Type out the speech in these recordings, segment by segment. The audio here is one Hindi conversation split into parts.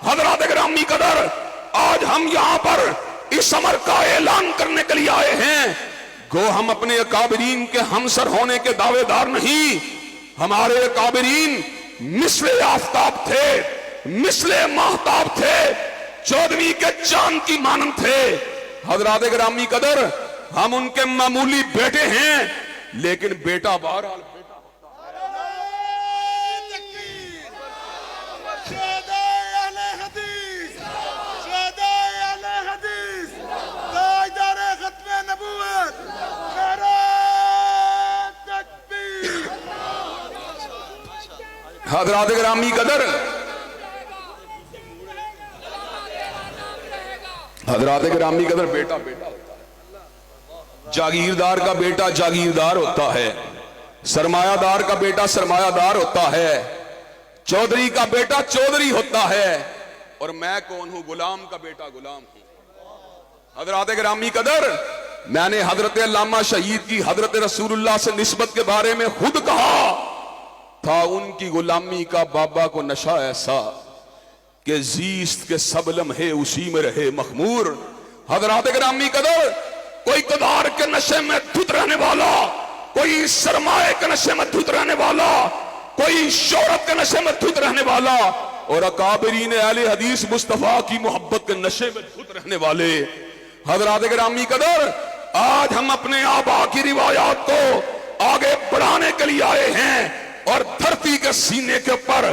हजरात गिरामी कदर, आज हम यहां पर इस अमर का ऐलान करने के लिए आए हैं। गो हम अपने अकाबरीन के हमसर होने के दावेदार नहीं, हमारे अकाबरीन मिसले आफताब थे, मिसले महताब थे, 14वीं के चांद की मानंद थे। हजरात गिरामी कदर, हम उनके मामूली बेटे हैं, लेकिन बेटा बहरहाल हजरात गिरामी कदर, हजरात गिरामी कदर, बेटा बेटा होता है, जागीरदार का बेटा जागीरदार होता है, सरमायादार का बेटा सरमायादार होता है, चौधरी का बेटा चौधरी होता है, और मैं कौन हूं? गुलाम का बेटा गुलाम हूं। हजरात गिरामी कदर, मैंने हजरत अल्लामा शहीद की हजरत रसूलुल्लाह से निस्बत के बारे में खुद कहा था, उनकी गुलामी का बाबा को नशा ऐसा कि जीस्त के सब लम्हे उसी में रहे मखमूर। हजरात गिरामी कदर, कोई इक़्तिदार के नशे में धुत रहने वाला, कोई सरमाए के नशे में धुत रहने वाला, कोई शोहरत के नशे में धुत रहने वाला, और अकाबरीन अहले हदीस मुस्तफा की मोहब्बत के नशे में धुत रहने वाले। हजरात गिरामी कदर, आज हम अपने आबा की रिवायात को आगे बढ़ाने के लिए आए हैं और धरती के सीने के ऊपर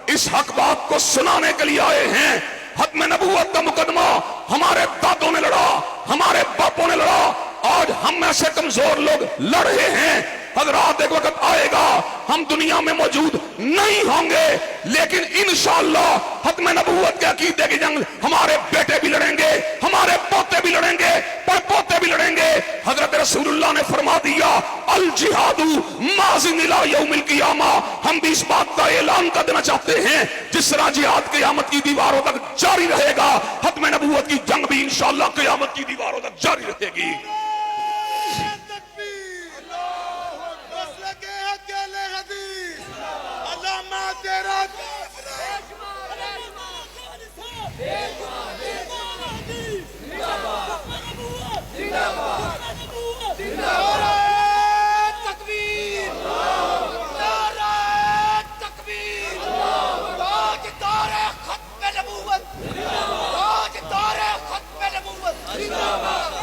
इस हक बात को सुनाने के लिए आए हैं। खत्म नबूवत का मुकदमा हमारे दादों ने लड़ा, हमारे बापों ने लड़ा, आज हम ऐसे कमजोर लोग लड़ रहे हैं। हजरात, एक वक्त आएगा हम दुनिया में मौजूद नहीं होंगे, लेकिन इंशाअल्लाह खत्म नबूवत के अकीदे की जंग हमारे बेटे भी लड़ेंगे, हमारे पोते भी लड़ेंगे, परपोते भी लड़ेंगे। हजरत रसूलुल्लाह ने फरमा दिया, अल जिहादु माज़िन इला यौमिल क़ियामा। हम भी इस बात का ऐलान कर देना चाहते हैं, जिस तरह जिहाद क़यामत की दीवारों तक जारी रहेगा, खत्म नबूवत की जंग भी इंशाअल्लाह क़यामत की दीवारों तक जारी रहेगी।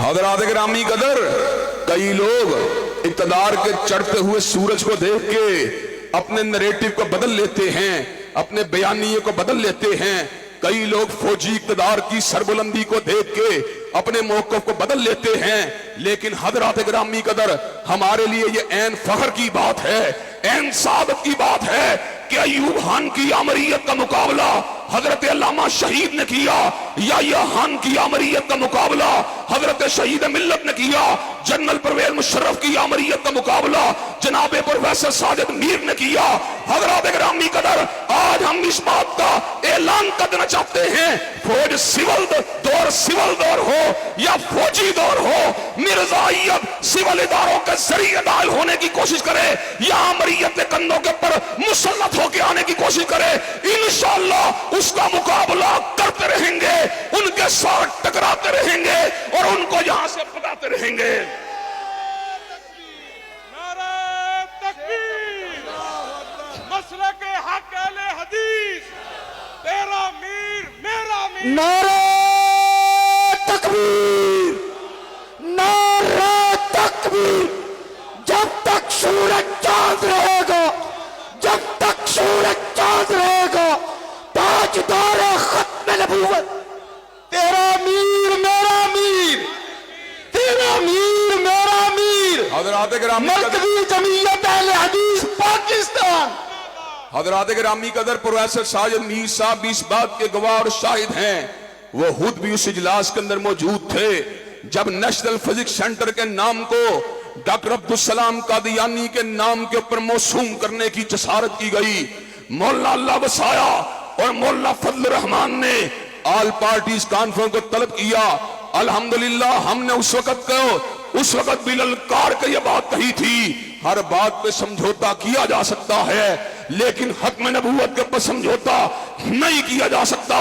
हज़रात गिरामी कदर, कई लोग इक़्तिदार के चढ़ते हुए सूरज को देख के अपने नरेटिव को बदल लेते हैं, अपने बयानिए को बदल लेते हैं। कई लोग फौजी इक़्तिदार की सरबुलंदी को देख के अपने मौक़िफ़ को बदल लेते हैं। लेकिन हज़रात गिरामी कदर, हमारे लिए ये ऐन फख्र की बात है, ऐन सादत की बात है कि अय्यूब खान की आमरीयत का मुकाबला हजरत अल्लामा शहीद ने किया, या खान की आमरीयत का मुकाबला हजरत शहीद मिल्लत ने किया, जनरल परवेज मुशर्रफ की आमरीयत का मुकाबला जनाबे प्रोफेसर साजिद मीर ने किया। हजरात गिरामी कदर, आज हम इस बात का ऐलान कर देना चाहते हैं, फौज सिविल दौर हो या फौजी दौर हो, मिर्जा अय्यब सिविल इदारों के जरिए दाखिल होने की कोशिश करे या आमरीयत के कंधों के ऊपर मुसल्लत होकर आने की कोशिश करे, इंशाअल्लाह उसका मुकाबला करते रहेंगे, उनके साथ टकराते रहेंगे और उनको यहां से भगाते रहेंगे। नारे तकबीर, मसले के हक अहले हदीस, तेरा मीर मेरा मीर। नारे तकबीर, नारे तकबीर। जब तक सूरज चांद रहेगा, जब तक सूरज चांद रहेगा, ताजदार खत्म नबूवत, तेरा मीर मेरा मीर, तेरा मीर मेरा मीर। हज़रात गिरामी मरकज़ी जमीयत अहले हदीस पाकिस्तान। हज़रात गिरामी कदर, प्रोफेसर साजिद मीर साहब भी इस बात के गवाह और शाहिद हैं, वो खुद भी उस इजलास के अंदर मौजूद थे जब नेशनल फिजिक्स सेंटर के नाम को डॉक्टर अब्दुल सलाम कादियानी के नाम के ऊपर मौसूम करने की जसारत की गई। मौलाना अल्लाह वसाया और मौलाना फजल रहमान ने ऑल पार्टीज कॉन्फ्रेंस को तलब किया। अल्हम्दुलिल्लाह, हमने उस वक्त भी ललकार के ये बात कही थी, हर बात पे समझौता किया जा सकता है, लेकिन खत्म नबूवत के ऊपर समझौता नहीं किया जा सकता।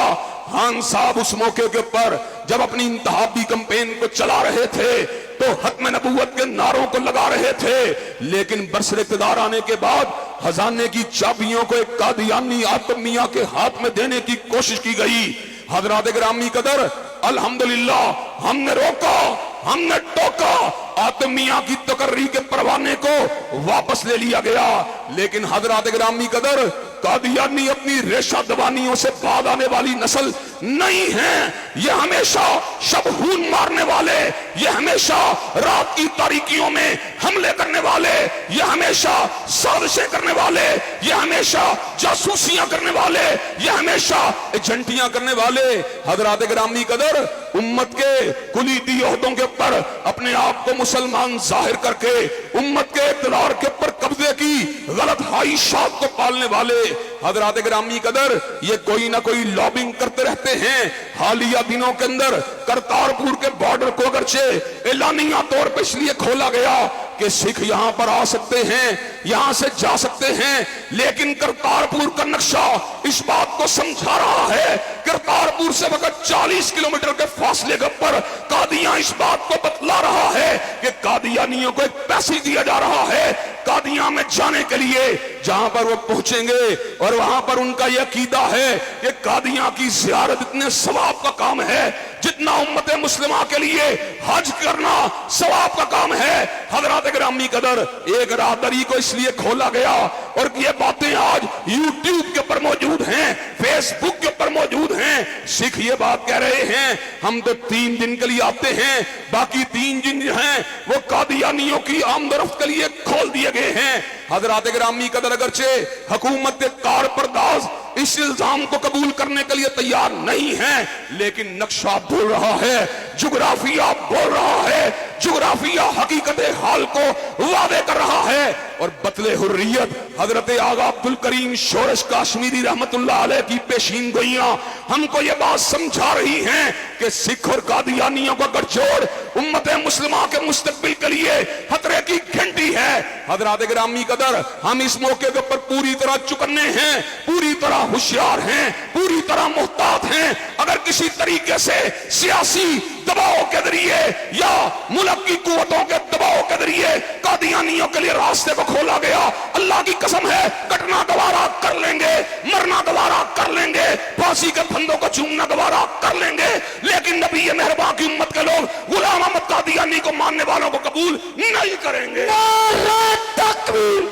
खान साहब उस मौके के ऊपर जब अपनी इंतहाबी कैंपेन को चला रहे थे तो खत्म नबूवत के नारों को लगा रहे थे, लेकिन बरसर इक़्तिदार आने के बाद खजाने की चाबियों को एक कादियानी आतम मियां के हाथ में देने की कोशिश की गई। हजरात गिरामी कदर, अल्हम्दुलिल्लाह हमने रोका, हमने टोका, आतम मियां की तकर्री के परवाने को वापस ले लिया गया। लेकिन हजरात गिरामी कदर, कादियानी अपनी रेशा दबानियों से बाद आने वाली नस्ल नहीं है। ये हमेशा शबहून मारने वाले, ये हमेशा रात की तारीकियों में हमले करने वाले, ये हमेशा साजिशें करने वाले, ये हमेशा जासूसियां करने वाले, ये हमेशा एजेंटियां करने वाले। हजरात गिरामी कदर, उम्मत के कुलीदी ओहदों के ऊपर अपने आप को मुसलमान जाहिर करके उम्मत के इक़्तिदार के ऊपर कब्जे की गलत ख्वाहिशात को पालने वाले हजरात गिरामी कदर, ये कोई ना कोई लॉबिंग करते रहते हैं। हालिया दिनों के अंदर करतारपुर के बॉर्डर को अगरचे एलानिया तौर पर इसलिए खोला गया कि सिख यहां पर आ सकते हैं, यहां से जा सकते हैं, लेकिन करतारपुर का नक्शा इस बात को समझा रहा है, करतारपुर से वक्त 40 किलोमीटर के फासले के ऊपर कादियां इस बात को बतला रहा है कि कादियानियों को एक पैसेज दिया जा रहा है कादियां में जाने के लिए, जहां पर वो पहुंचेंगे और वहां पर उनका यह अकीदा है कि कादियां की ज़ियारत इतने सवाब का काम है जितना उम्मत मुस्लिमा के लिए हज करना सवाब का काम है। हजरात गिरामी कदर, एक राहदरी को इसलिए खोला गया और ये बातें आज यूट्यूब के ऊपर मौजूद हैं, फेसबुक के ऊपर मौजूद हैं। सिख ये बात कह रहे हैं हम तो 3 दिन के लिए आते हैं, बाकी 3 दिन जो हैं वो कादियानियों की आमदरफ्त के लिए खोल दिए गए हैं। हजरात गिरामी कदर, अगरचे हुकूमत कारपरदाज इस इल्जाम को कबूल करने के लिए तैयार नहीं है, लेकिन नक्शा बोल रहा है, जुग्राफिया बोल रहा है, जुग्राफिया हकीकत हाल को वादे कर रहा है। और बतले हुर्रियत हजरत आगा अब्दुल करीम शोरश काश्मीरी रहमतुल्लाह अलैह की पेशीन गोइयां हमको ये बात समझा रही हैं कि सिख और कादियानियों का गठजोड़ उम्मत मुस्लिमा के मुस्तकबिल के लिए खतरे की घंटी है। हजरात गिरामी कदर, हम इस मौके के ऊपर पूरी तरह चुकन्ने हैं, पूरी तरह होशियार हैं, पूरी तरह मुहतात हैं। अगर किसी तरीके से सियासी दबाव के जरिए या मुल्क की कुव्वतों के दबाव के जरिए कादियानियों के लिए रास्ते को खोला गया, अल्लाह की कसम है कटना गवारा कर लेंगे, मरना गवारा कर लेंगे, फांसी के फंदों को चूमना गवारा कर लेंगे, लेकिन नबी मेहरबान की उम्मत के लोग गुलाम अहमद कादियानी को मानने वालों को कबूल नहीं करेंगे। नारे तकबीर,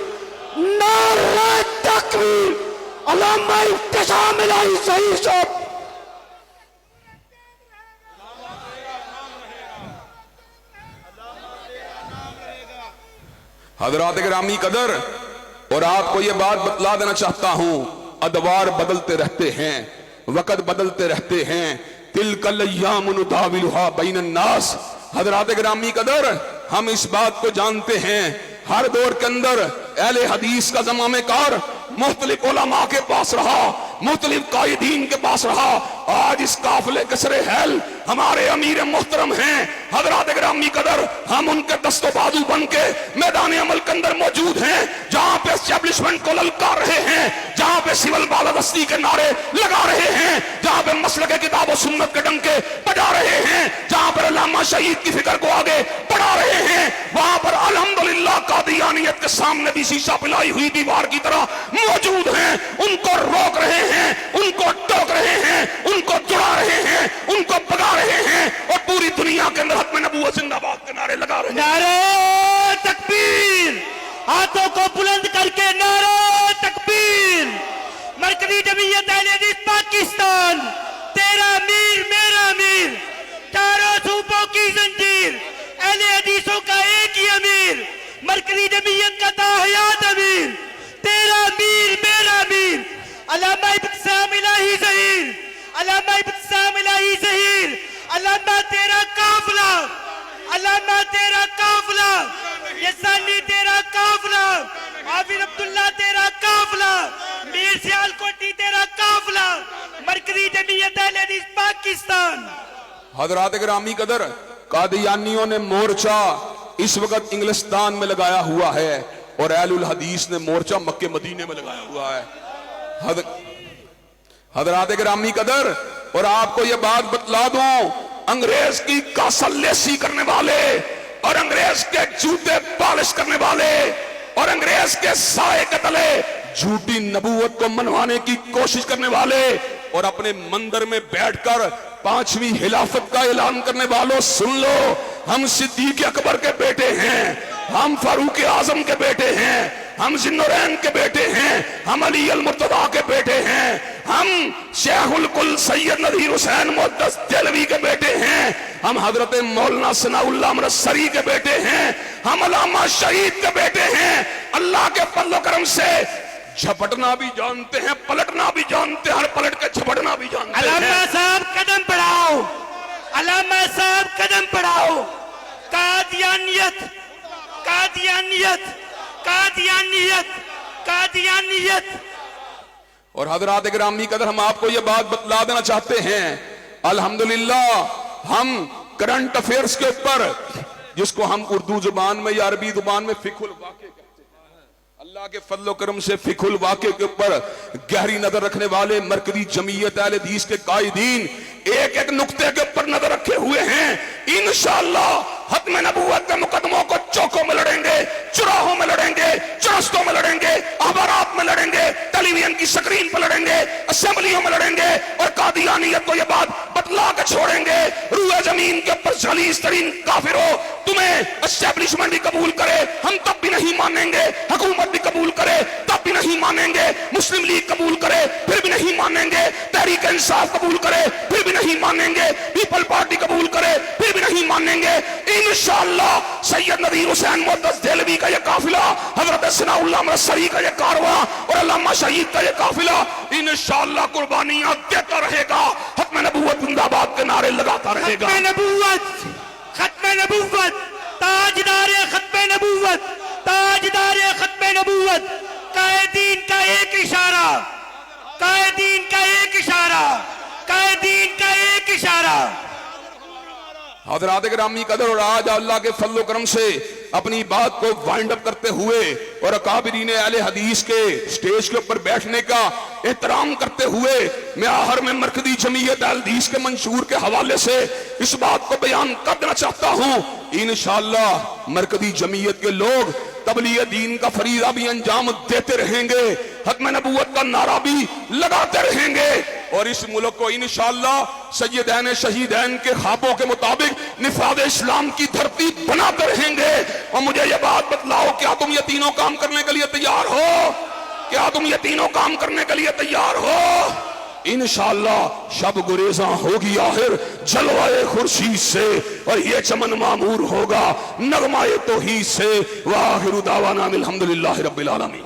नारे तकबीर, अल्लामा इब्तिसाम इलाही सही सब। हजरात गिरामी कदर, और आपको यह बात बतला देना चाहता हूं, अदवार बदलते रहते हैं, वक़्त बदलते रहते हैं, तिलकल अय्याम नुदाविलुहा बैनन नास। हजरात गिरामी कदर, हम इस बात को जानते हैं हर दौर के अंदर अहले हदीस का ज़मामेकार मुख्तलिफ उलमा के पास रहा, मुख्तलिफ कायदीन के पास रहा। आज इस काफिले के सरे हैल हमारे अमीर मोहतरम हैं हजरात गिरामी कदर, हम उनके दस्तो बाजू बन के मैदान अमल के अंदर मौजूद हैं, जहां पे एस्टेब्लिशमेंट को ललकार रहे हैं, जहां पे सिविल बालादस्ती के नारे लगा रहे हैं, जहां पे मसले के किताब और सुन्नत के डंके बजा रहे हैं, जहां पर अल्लामा शहीद की फिक्र को आगे बढ़ा रहे हैं, वहां पर अल्हम्दुलिल्लाह कादियानियत के सामने भी शीशा पिलाई हुई दीवार की तरह मौजूद हैं। उनको रोक रहे हैं, उनको टोक रहे हैं, उनको जुड़ा रहे हैं, उनको भगा रहे हैं, और पूरी दुनिया के अंदर हत्म नबूवत जिंदाबाद के नारे लगा रहे हैं। नारे तकबीर, हाथों को बुलंद करके नारे तकबीर। मरकजी जमीयत अहले हदीस पाकिस्तान, तेरा मीर मेरा मीर, चारों सूबों की जंजीर, अहले हदीसों का एक ही अमीर, मरकजी जमीयत का ताहयात अमीर, तेरा मीर मेरा मीर, अल्लामा इब्तिसाम इलाही ज़हीर, अल्लामा इब्तिसाम इलाही ज़हीर, अल्लामा तेरा काफिला, अल्लामा तेरा काफिला, ये सानी तेरा काफिला, हाफिज अब्दुल्ला तेरा काफिला, मीर सियालकोटी तेरा काफिला, मरकजी जमीयत अहले हदीस पाकिस्तान। हजरात गिरामी कदर, कादियानियों ने मोर्चा इस वक्त इंग्लिस्तान में लगाया हुआ है और अहलुल हदीस ने मोर्चा मक्के मदीने में लगाया हुआ है। हजरात गिरामी कदर, और आपको यह बात बतला दूं, अंग्रेज की कासल्लेसी करने वाले और अंग्रेज के जूते पॉलिश करने वाले और अंग्रेज के साए के तले झूठी नबूवत को मनवाने की कोशिश करने वाले और अपने मंदिर में बैठकर 5वीं खिलाफत का ऐलान करने वालों, सुन लो, हम सिद्दीक अकबर के बेटे हैं, हम फारूक आजम के बेटे हैं, हम जिन्नुरैन के बेटे हैं, हम अली अल मुर्तदा के बेटे हैं, हम शेखुल कुल सैयद नदीर हुसैन मुद्दस देलवी के बेटे हैं, हम हजरत मौलाना सनाउल्लाह मुनस्सरी के बेटे हैं, हम अल्लामा शहीद के बेटे हैं। अल्लाह के फज़्ल करम से झपटना भी जानते हैं, पलटना भी जानते हैं और पलट के झपटना भी जानते हैं। अल्लामा साहब कदम बढ़ाओ, अल्लामा साहब कदम बढ़ाओ। कादियानियत, कादियानियत, कादियानियत, कादियानियत। और हजरात गिरामी कदर, हम आपको यह बात बतला देना चाहते हैं, अल्हम्दुलिल्लाह हम करंट अफेयर्स के ऊपर, जिसको हम उर्दू जुबान में या अरबी जुबान में फिकुल वाक़े कहते हैं, अल्लाह के फजल करम से फिकुल वाक़े के ऊपर गहरी नजर रखने वाले मरकजी जमीयत अहले हदीस के कायदीन एक एक नुक्ते के ऊपर नजर रखे हुए हैं। इंशाअल्लाह खत्म नबूवत के मुकदमों को चौकों में लड़ेंगे, चौराहों में लड़ेंगे, चौरस्तों में लड़ेंगे, अखबारात में लड़ेंगे, टेलीविजन की स्क्रीन पर लड़ेंगे, असेंबलियों में लड़ेंगे और कादियानियत को यह बात बतला के छोड़ेंगे, रूए जमीन के ऊपर खलीस तरीन काफिरों, तुम्हें एस्टेब्लिशमेंट भी कबूल करे हम तब भी नहीं मानेंगे, हुकूमत भी कबूल करे तब भी नहीं मानेंगे, मुस्लिम लीग कबूल करे फिर भी नहीं मानेंगे, तहरीक इंसाफ कबूल करे फिर भी नहीं मानेंगे, पीपल पार्टी कबूल करे फिर भी नहीं मानेंगे। इंशाअल्लाह सैयद नदीर हुसैन मुद्दस देलवी का यह काफिला, हजरत सनाउल्लाह मुनस्सरी का यह कारवां और अल्लामा शहीद का यह काफिला इंशाअल्लाह कुर्बानियां देता रहेगा, खत्म नबूवत जिंदाबाद के नारे लगाता रहेगा। खत्म नबूवत, खत्म नबूवत, ताजदारे खत्म नबूवत, ताजदारे खत्म नबूवत। कायदीन का एक इशारा, कायदीन का एक इशारा, कायदीन का एक इशारा। हजरात गिरामी कदर, और आज अल्लाह के फजल करम से अपनी बात को वाइंड अप करते हुए और अकाबिरीन अहले हदीस के स्टेज के ऊपर बैठने का एहतराम करते हुए मैं आखिर में मरकजी जमीयत अहले हदीस के मंशूर के हवाले से इस बात को बयान कर देना चाहता हूं, इंशाअल्लाह मरकजी जमीयत के लोग तबलीग दीन का फरीदा भी अंजाम देते रहेंगे, खत्म नबूवत का नारा भी लगाते रहेंगे और इस मुल्क को इंशाअल्लाह सय्यदैन शहीदैन के ख्वाबों के मुताबिक निफाद इस्लाम की धरती बनाते रहेंगे। और मुझे ये बात बतलाओ, क्या तुम ये तीनों काम करने के लिए तैयार हो? क्या तुम ये तीनों काम करने के लिए तैयार हो? इंशाअल्लाह शब गुरेजा होगी आखिर जलवाए खुर्शीद से और ये चमन मामूर होगा नगमाए तौहीद से। वाहिरु दावाना अल्हम्दुलिल्लाहि रब्बिल आलमीन।